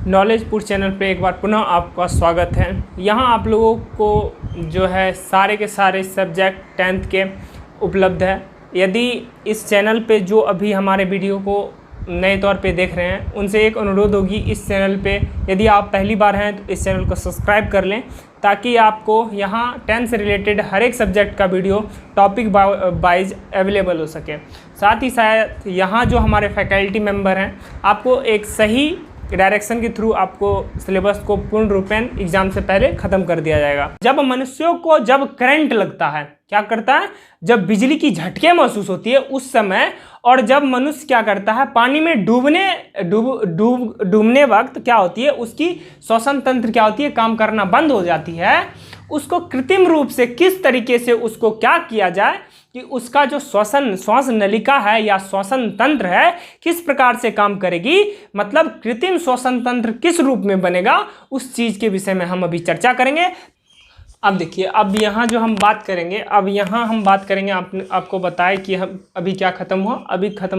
नॉलेजपुर channel पे एक बार पुनः आपका स्वागत है। यहाँ आप लोगों को जो है सारे के सारे सब्जेक्ट 10th के उपलब्ध है। यदि इस चैनल पे जो अभी हमारे वीडियो को नए तौर पे देख रहे हैं उनसे एक अनुरोध होगी, इस चैनल पे यदि आप पहली बार हैं तो इस चैनल को सब्सक्राइब कर लें ताकि आपको यहाँ 10th से रिलेटेड हर एक सब्जेक्ट का वीडियो टॉपिक वाइज अवेलेबल हो सके। साथ ही साथ यहाँ जो हमारे फैकल्टी मेंबर हैं आपको एक सही डायरेक्शन के थ्रू आपको सिलेबस को पूर्ण रूपेण एग्जाम से पहले ख़त्म कर दिया जाएगा। जब मनुष्यों को जब करंट लगता है, क्या करता है, जब बिजली की झटके महसूस होती है उस समय, और जब मनुष्य क्या करता है पानी में डूबने वक्त क्या होती है, उसकी श्वसन तंत्र क्या होती है, काम करना बंद हो जाती है। उसको कृत्रिम रूप से किस तरीके से उसको क्या किया जाए कि उसका जो श्वास नलिका है या श्वसन तंत्र है किस प्रकार से काम करेगी, मतलब कृत्रिम श्वसन तंत्र किस रूप में बनेगा, उस चीज़ के विषय में हम अभी चर्चा करेंगे। अब देखिए, अब यहाँ जो हम बात करेंगे, आपको बताएं कि हम अभी क्या ख़त्म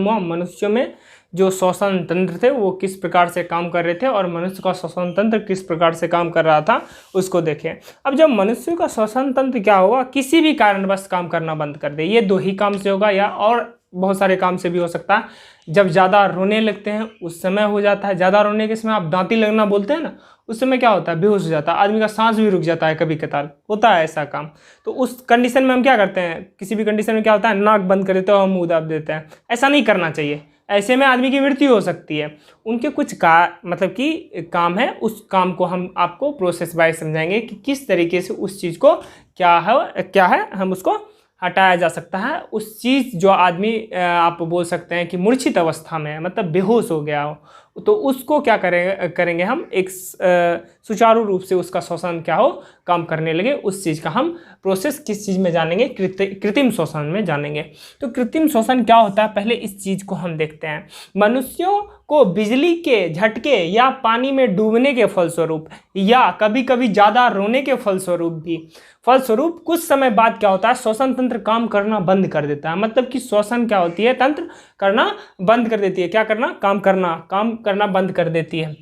हुआ मनुष्यों में जो श्वसन तंत्र थे वो किस प्रकार से काम कर रहे थे और मनुष्य का श्वसन तंत्र किस प्रकार से काम कर रहा था उसको देखें। अब जब मनुष्य का श्वसन तंत्र क्या होगा, किसी भी कारणवश काम करना बंद कर दे, ये दो ही काम से होगा या और बहुत सारे काम से भी हो सकता है। जब ज़्यादा रोने लगते हैं उस समय हो जाता है, ज़्यादा रोने के समय आप दांती लगना बोलते हैं ना, उस समय क्या होता है, बेहोश हो जाता है आदमी, का सांस भी रुक जाता है, कभी कतार होता है ऐसा काम। तो उस कंडीशन में हम क्या करते हैं, किसी भी कंडीशन में क्या होता है, नाक बंद कर देते हैं और मुँह दाब देते हैं। ऐसा नहीं करना चाहिए, ऐसे में आदमी की मृत्यु हो सकती है। उनके कुछ मतलब कि काम है, उस काम को हम आपको प्रोसेस वाइज समझाएंगे कि किस तरीके से उस चीज़ को क्या है हम उसको हटाया जा सकता है। उस चीज़ जो आदमी आप बोल सकते हैं कि मूर्छित अवस्था में है, मतलब बेहोश हो गया हो, तो उसको क्या करेंगे हम, एक सुचारू रूप से उसका श्वसन क्या हो, काम करने लगे, उस चीज़ का हम प्रोसेस किस चीज़ में जानेंगे, कृत्रिम श्वसन में जानेंगे। तो कृत्रिम श्वसन क्या होता है, पहले इस चीज़ को हम देखते हैं। मनुष्यों को बिजली के झटके या पानी में डूबने के फलस्वरूप या कभी कभी ज़्यादा रोने के फलस्वरूप कुछ समय बाद क्या होता है, श्वसन तंत्र काम करना बंद कर देता है। मतलब कि श्वसन क्या होती है, तंत्र करना बंद कर देती है, क्या करना, काम करना बंद कर देती है।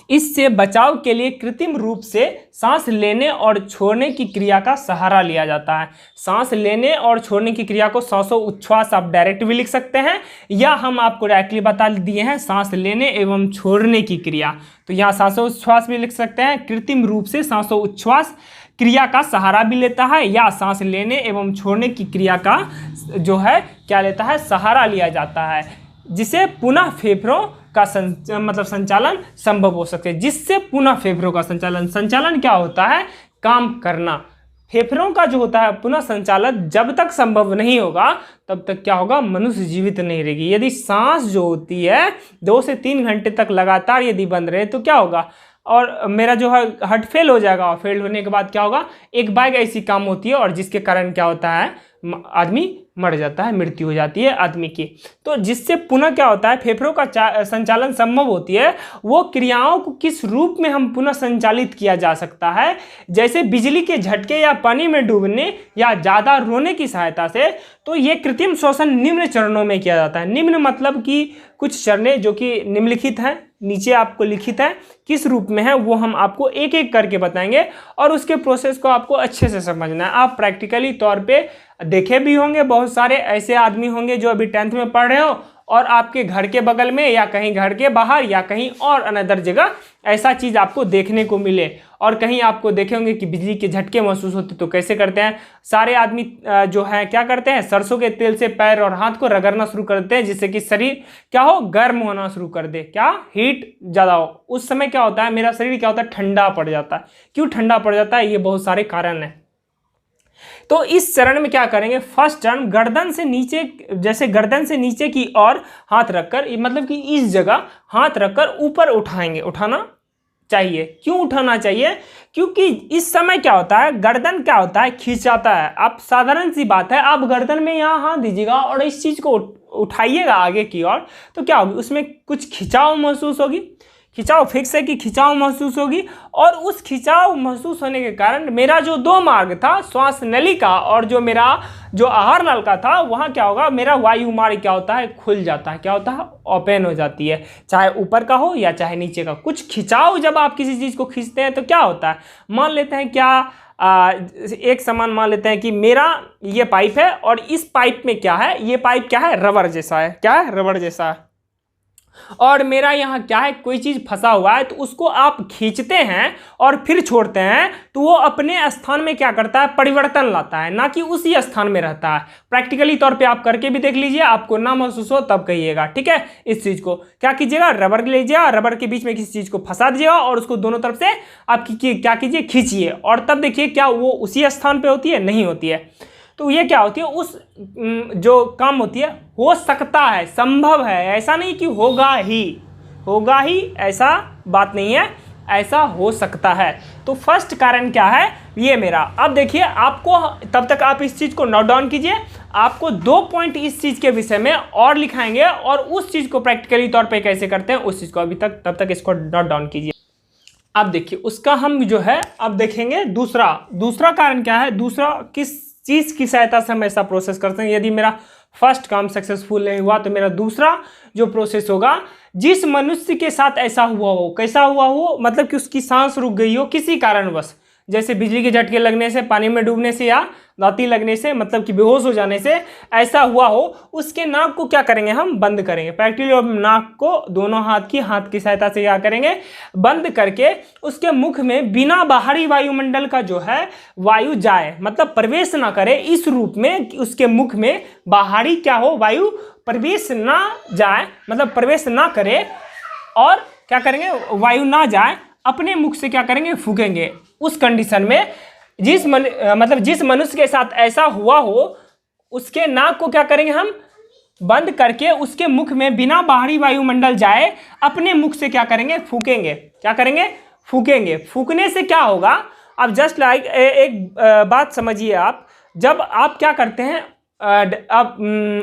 इससे बचाव के लिए कृत्रिम रूप से सांस लेने और छोड़ने की क्रिया का सहारा लिया जाता है। सांस लेने और छोड़ने की क्रिया को श्वासोच्छ्वास आप डायरेक्ट भी लिख सकते हैं, या हम आपको डायरेक्टली बता दिए हैं सांस लेने एवं छोड़ने की क्रिया, तो यहाँ श्वासोच्छ्वास भी लिख सकते हैं। कृत्रिम रूप से श्वासोच्छ्वास क्रिया का सहारा भी लेता है या सांस लेने एवं छोड़ने की क्रिया का जो है क्या लेता है, सहारा लिया जाता है, जिसे पुनः फेफड़ों का संचालन संभव हो सके। जिससे पुनः फेफड़ों का संचालन क्या होता है, काम करना। फेफड़ों का जो होता है पुनः संचालन जब तक संभव नहीं होगा तब तक क्या होगा, मनुष्य जीवित नहीं रहेगी। यदि सांस जो होती है 2 से 3 घंटे तक लगातार यदि बंद रहे तो क्या होगा, और मेरा जो है हार्ट फेल हो जाएगा, और फेल होने के बाद क्या होगा, एक बाइक ऐसी काम होती है और जिसके कारण क्या होता है, आदमी मर जाता है, मृत्यु हो जाती है आदमी की। तो जिससे पुनः क्या होता है, फेफड़ों का संचालन संभव होती है, वो क्रियाओं को किस रूप में हम पुनः संचालित किया जा सकता है, जैसे बिजली के झटके या पानी में डूबने या ज़्यादा रोने की सहायता से। तो ये कृत्रिम श्वसन निम्न चरणों में किया जाता है। निम्न मतलब कि कुछ चरणें जो कि निम्नलिखित हैं, नीचे आपको लिखित है, किस रूप में है वो हम आपको एक एक करके बताएंगे और उसके प्रोसेस को आपको अच्छे से समझना है। आप प्रैक्टिकली तौर पे देखे भी होंगे, बहुत सारे ऐसे आदमी होंगे जो अभी 10th में पढ़ रहे हो और आपके घर के बगल में या कहीं घर के बाहर या कहीं और अनदर जगह ऐसा चीज़ आपको देखने को मिले, और कहीं आपको देखे होंगे कि बिजली के झटके महसूस होते तो कैसे करते हैं। सारे आदमी जो है क्या करते हैं, सरसों के तेल से पैर और हाथ को रगड़ना शुरू करते हैं, जिससे कि शरीर क्या हो, गर्म होना शुरू कर दे, क्या हीट ज़्यादा हो। उस समय क्या होता है, मेरा शरीर क्या होता है, ठंडा पड़ जाता है। क्यों ठंडा पड़ जाता है, ये बहुत सारे कारण हैं। तो इस चरण में क्या करेंगे, फर्स्ट चरण गर्दन से नीचे, जैसे गर्दन से नीचे की ओर हाथ रखकर, मतलब कि इस जगह हाथ रखकर ऊपर उठाना चाहिए। क्यों उठाना चाहिए, क्योंकि इस समय क्या होता है, गर्दन क्या होता है, खींचाता है। आप साधारण सी बात है, आप गर्दन में यहाँ हाथ दीजिएगा और इस चीज़ को उठाइएगा आगे की ओर, तो क्या होगी, उसमें कुछ खिंचाव महसूस होगी। खिंचाव फिक्स है कि खिंचाव महसूस होगी, और उस खिंचाव महसूस होने के कारण मेरा जो दो मार्ग था, श्वास नली का और जो मेरा जो आहार नल का था, वहाँ क्या होगा, मेरा वायु मार्ग क्या होता है, खुल जाता है। क्या होता है, ओपन हो जाती है, चाहे ऊपर का हो या चाहे नीचे का। कुछ खिंचाव जब आप किसी चीज़ को खींचते हैं तो क्या होता है, मान लेते हैं क्या एक समान मान लेते हैं कि मेरा ये पाइप है और इस पाइप में क्या है, ये पाइप क्या है, रबर जैसा है। क्या है, रबर जैसा है। और मेरा यहाँ क्या है, कोई चीज़ फंसा हुआ है, तो उसको आप खींचते हैं और फिर छोड़ते हैं, तो वो अपने स्थान में क्या करता है, परिवर्तन लाता है, ना कि उसी स्थान में रहता है। प्रैक्टिकली तौर पे आप करके भी देख लीजिए, आपको ना महसूस हो तब कहिएगा, ठीक है। इस चीज़ को क्या कीजिएगा, रबर लीजिएगा, रबर के बीच में किसी चीज़ को फंसा दीजिएगा और उसको दोनों तरफ से आप क्या कीजिए, खींचिए, और तब देखिए क्या वो उसी स्थान पर होती है, नहीं होती है। तो ये क्या होती है, उस जो काम होती है, हो सकता है, संभव है, ऐसा नहीं कि होगा ही ऐसा बात नहीं है, ऐसा हो सकता है। तो फर्स्ट कारण क्या है, ये मेरा। अब देखिए आपको, तब तक आप इस चीज़ को नोट डाउन कीजिए, आपको 2 पॉइंट इस चीज़ के विषय में और लिखाएंगे, और उस चीज़ को प्रैक्टिकली तौर पे कैसे करते हैं उस चीज़ को अभी तक, तब तक इसको नोट डाउन कीजिए। अब देखिए उसका हम जो है अब देखेंगे दूसरा कारण क्या है, दूसरा किस चीज़ की सहायता से हम ऐसा प्रोसेस करते हैं। यदि मेरा फर्स्ट काम सक्सेसफुल नहीं हुआ तो मेरा दूसरा जो प्रोसेस होगा, जिस मनुष्य के साथ ऐसा हुआ हो, कैसा हुआ हो, मतलब कि उसकी सांस रुक गई हो किसी कारणवश, जैसे बिजली के झटके लगने से, पानी में डूबने से, या दांती लगने से, मतलब कि बेहोश हो जाने से ऐसा हुआ हो, उसके नाक को क्या करेंगे, हम बंद करेंगे। प्रैक्टिकली नाक को दोनों हाथ की सहायता से क्या करेंगे, बंद करके उसके मुख में बिना बाहरी वायुमंडल का जो है वायु जाए, मतलब प्रवेश ना करे, इस रूप में उसके मुख में बाहरी क्या हो, वायु प्रवेश ना जाए, मतलब प्रवेश ना करे, और क्या करेंगे, वायु ना जाए, अपने मुख से क्या करेंगे, फूकेंगे। उस कंडीशन में जिस मनुष्य के साथ ऐसा हुआ हो, उसके नाक को क्या करेंगे, हम बंद करके उसके मुख में बिना बाहरी वायुमंडल जाए अपने मुख से क्या करेंगे, फूकेंगे। क्या करेंगे, फूकेंगे। फूकने से क्या होगा, अब जस्ट लाइक एक बात समझिए आप, जब आप क्या करते हैं, आप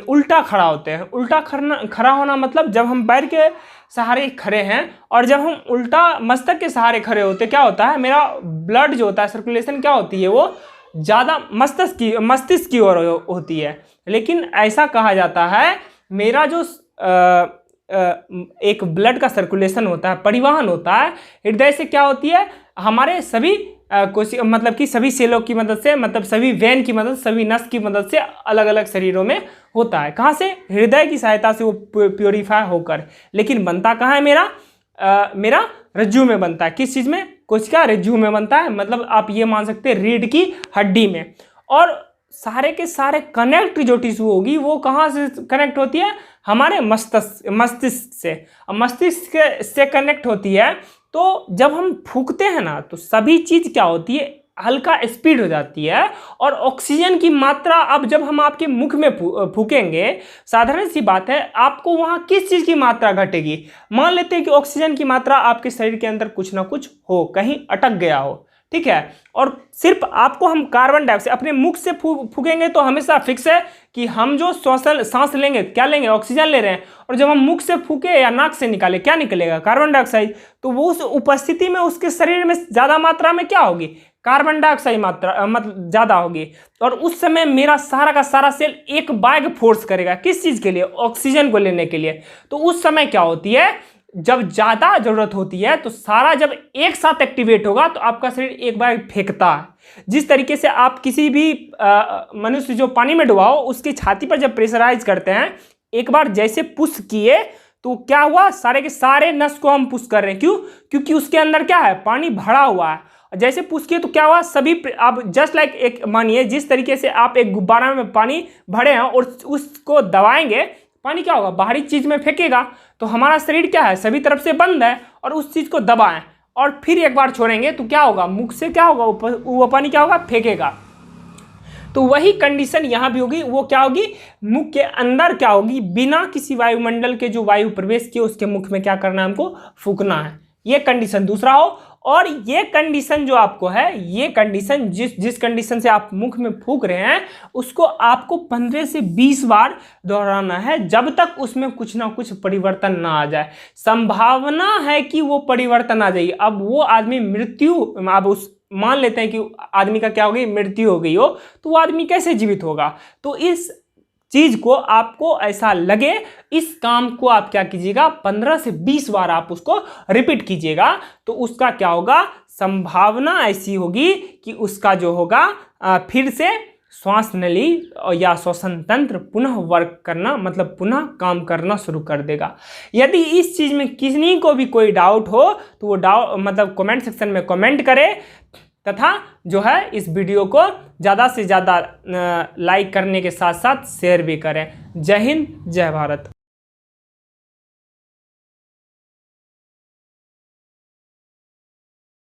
उल्टा खड़ा होते हैं। उल्टा खड़ा होना मतलब जब हम पैर के सहारे खड़े हैं, और जब हम उल्टा मस्तक के सहारे खड़े होते, क्या होता है, मेरा ब्लड जो होता है, सर्कुलेशन क्या होती है, वो ज़्यादा मस्तिष्क की ओर होती है। लेकिन ऐसा कहा जाता है, मेरा जो एक ब्लड का सर्कुलेशन होता है, परिवहन होता है, हृदय से क्या होती है, हमारे सभी मतलब कि सभी सेलों की मदद से, मतलब सभी वेन की मदद, सभी नस की मदद से अलग अलग शरीरों में होता है। कहाँ से, हृदय की सहायता से वो प्योरीफाई होकर। लेकिन बनता कहाँ है मेरा रज्जु में बनता है। किस चीज़ में, कोशिका रज्जु में बनता है, मतलब आप ये मान सकते हैं रीढ़ की हड्डी में। और सारे के सारे कनेक्ट जो टिश्यू होगी वो कहाँ से कनेक्ट होती है, हमारे मस्तिष्क से। मस्तिष्क से कनेक्ट होती है। तो जब हम फूकते हैं ना, तो सभी चीज़ क्या होती है, हल्का स्पीड हो जाती है, और ऑक्सीजन की मात्रा, अब जब हम आपके मुख में फूकेंगे, साधारण सी बात है, आपको वहाँ किस चीज़ की मात्रा घटेगी, मान लेते हैं कि ऑक्सीजन की मात्रा आपके शरीर के अंदर कुछ ना कुछ हो, कहीं अटक गया हो, ठीक है, और सिर्फ आपको हम कार्बन डाइऑक्साइड अपने मुख से फूकेंगे तो हमेशा फिक्स है कि हम जो सांस लेंगे, क्या लेंगे, ऑक्सीजन ले रहे हैं, और जब हम मुख से फूके या नाक से निकाले, क्या निकलेगा, कार्बन डाइऑक्साइड। तो वो उस उपस्थिति में उसके शरीर में ज़्यादा मात्रा में क्या होगी, कार्बन डाइऑक्साइड मात्रा मतलब ज़्यादा होगी, और उस समय मेरा सारा का सारा सेल एक बैग फोर्स करेगा, किस चीज़ के लिए, ऑक्सीजन को लेने के लिए। तो उस समय क्या होती है, जब ज़्यादा ज़रूरत होती है तो सारा जब एक साथ एक्टिवेट होगा तो आपका शरीर एक बार फेंकता है। जिस तरीके से आप किसी भी मनुष्य जो पानी में डूबा हो, उसकी छाती पर जब प्रेशराइज करते हैं, एक बार जैसे पुश किए तो क्या हुआ, सारे के सारे नस को हम पुश कर रहे हैं, क्यों, क्योंकि उसके अंदर क्या है, पानी भरा हुआ है। जैसे पुश किए तो क्या हुआ, सभी आप जस्ट लाइक एक मानिए जिस तरीके से आप एक गुब्बारा में पानी भरे हैं और उसको दबाएंगे, पानी क्या होगा, बाहरी चीज में फेंकेगा। तो हमारा शरीर क्या है, सभी तरफ से बंद है, और उस चीज को दबाएं और फिर एक बार छोड़ेंगे तो क्या होगा, मुख से क्या होगा, वो पानी क्या होगा, फेंकेगा। तो वही कंडीशन यहाँ भी होगी, वो क्या होगी, मुख के अंदर क्या होगी, बिना किसी वायुमंडल के जो वायु प्रवेश किए उसके मुख में क्या करना है, हमको फूकना है। ये कंडीशन दूसरा हो। और ये कंडीशन जो आपको है, ये कंडीशन जिस कंडीशन से आप मुख में फूंक रहे हैं उसको आपको 15 से 20 बार दोहराना है, जब तक उसमें कुछ ना कुछ परिवर्तन ना आ जाए। संभावना है कि वो परिवर्तन आ जाएगी। अब वो आदमी अब उस मान लेते हैं कि आदमी का क्या हो गई, मृत्यु हो गई हो, तो वो आदमी कैसे जीवित होगा। तो इस चीज को आपको ऐसा लगे, इस काम को आप क्या कीजिएगा, 15 से 20 बार आप उसको रिपीट कीजिएगा, तो उसका क्या होगा, संभावना ऐसी होगी कि उसका जो होगा फिर से श्वास नली या श्वसन तंत्र पुनः वर्क करना, मतलब पुनः काम करना शुरू कर देगा। यदि इस चीज में किसी को भी कोई डाउट हो तो वो मतलब कमेंट सेक्शन में कमेंट करे, तथा जो है इस वीडियो को ज़्यादा से ज़्यादा लाइक करने के साथ साथ शेयर भी करें। जय हिंद, जय भारत।